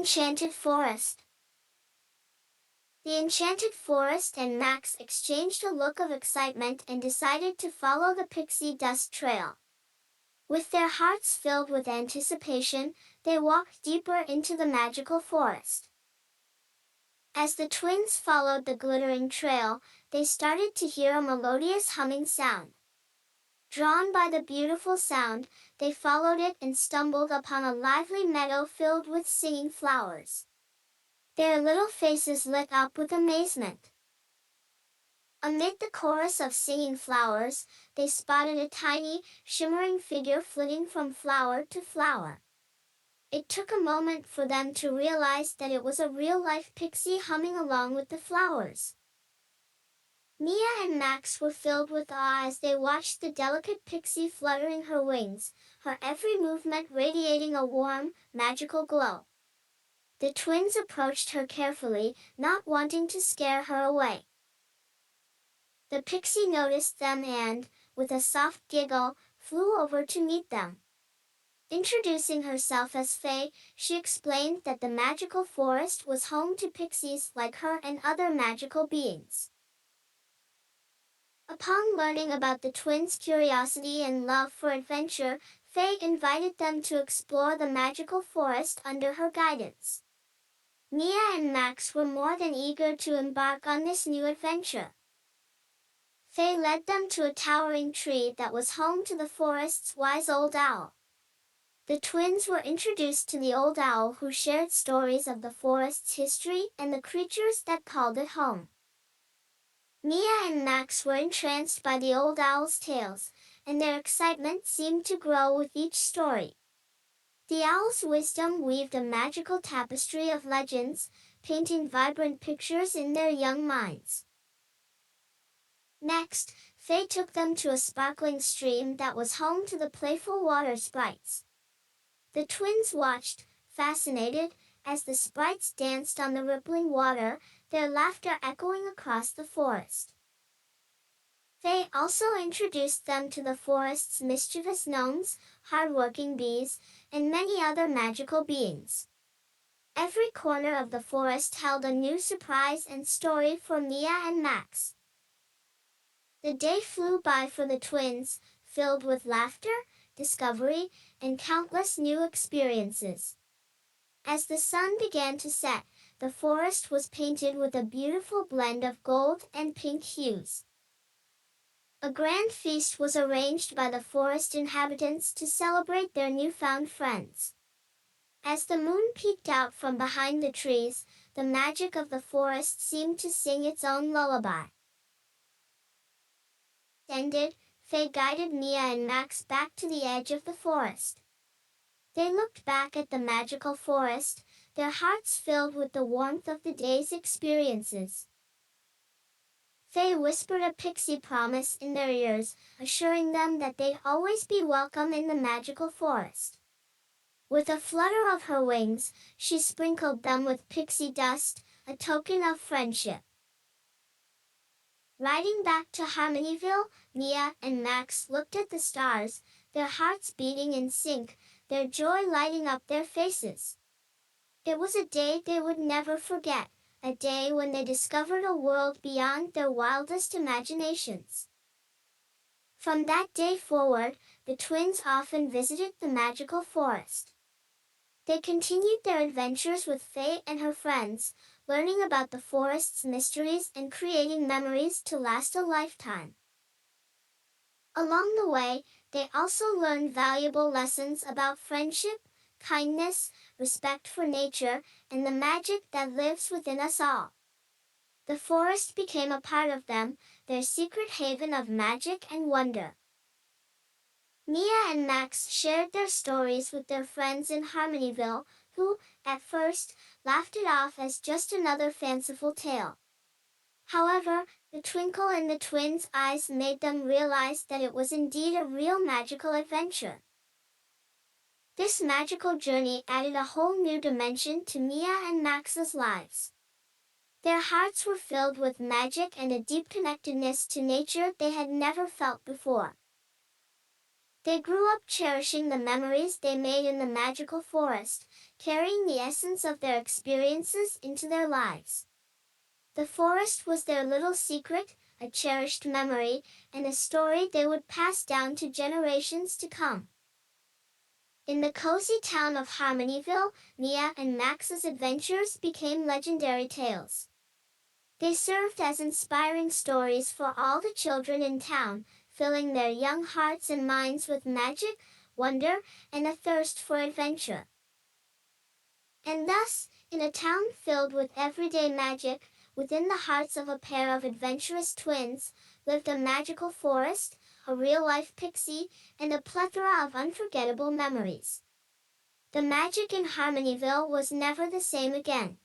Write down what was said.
Enchanted Forest. The Enchanted Forest and Max exchanged a look of excitement and decided to follow the pixie dust trail. With their hearts filled with anticipation, they walked deeper into the magical forest. As the twins followed the glittering trail, they started to hear a melodious humming sound. Drawn by the beautiful sound, they followed it and stumbled upon a lively meadow filled with singing flowers. Their little faces lit up with amazement. Amid the chorus of singing flowers, they spotted a tiny, shimmering figure flitting from flower to flower. It took a moment for them to realize that it was a real-life pixie humming along with the flowers. Mia and Max were filled with awe as they watched the delicate pixie fluttering her wings, her every movement radiating a warm, magical glow. The twins approached her carefully, not wanting to scare her away. The pixie noticed them and, with a soft giggle, flew over to meet them. Introducing herself as Faye, she explained that the magical forest was home to pixies like her and other magical beings. Upon learning about the twins' curiosity and love for adventure, Faye invited them to explore the magical forest under her guidance. Mia and Max were more than eager to embark on this new adventure. Faye led them to a towering tree that was home to the forest's wise old owl. The twins were introduced to the old owl who shared stories of the forest's history and the creatures that called it home. Mia and Max were entranced by the old owl's tales, and their excitement seemed to grow with each story. The owl's wisdom weaved a magical tapestry of legends, painting vibrant pictures in their young minds. Next, Faye took them to a sparkling stream that was home to the playful water sprites. The twins watched, fascinated, as the sprites danced on the rippling water, their laughter echoing across the forest. Faye also introduced them to the forest's mischievous gnomes, hard-working bees, and many other magical beings. Every corner of the forest held a new surprise and story for Mia and Max. The day flew by for the twins, filled with laughter, discovery, and countless new experiences. As the sun began to set, the forest was painted with a beautiful blend of gold and pink hues. A grand feast was arranged by the forest inhabitants to celebrate their newfound friends. As the moon peeked out from behind the trees, the magic of the forest seemed to sing its own lullaby. Ended, Faye guided Mia and Max back to the edge of the forest. They looked back at the magical forest, their hearts filled with the warmth of the day's experiences. Faye whispered a pixie promise in their ears, assuring them that they'd always be welcome in the magical forest. With a flutter of her wings, she sprinkled them with pixie dust, a token of friendship. Riding back to Harmonyville, Mia and Max looked at the stars, their hearts beating in sync, their joy lighting up their faces. It was a day they would never forget, a day when they discovered a world beyond their wildest imaginations. From that day forward, the twins often visited the magical forest. They continued their adventures with Faye and her friends, learning about the forest's mysteries and creating memories to last a lifetime. Along the way, they also learned valuable lessons about friendship, kindness, respect for nature, and the magic that lives within us all. The forest became a part of them, their secret haven of magic and wonder. Mia and Max shared their stories with their friends in Harmonyville, who, at first, laughed it off as just another fanciful tale. However, the twinkle in the twins' eyes made them realize that it was indeed a real magical adventure. This magical journey added a whole new dimension to Mia and Max's lives. Their hearts were filled with magic and a deep connectedness to nature they had never felt before. They grew up cherishing the memories they made in the magical forest, carrying the essence of their experiences into their lives. The forest was their little secret, a cherished memory, and a story they would pass down to generations to come. In the cozy town of Harmonyville, Mia and Max's adventures became legendary tales. They served as inspiring stories for all the children in town, filling their young hearts and minds with magic, wonder, and a thirst for adventure. And thus, in a town filled with everyday magic, within the hearts of a pair of adventurous twins, lived a magical forest, a real-life pixie, and a plethora of unforgettable memories. The magic in Harmonyville was never the same again.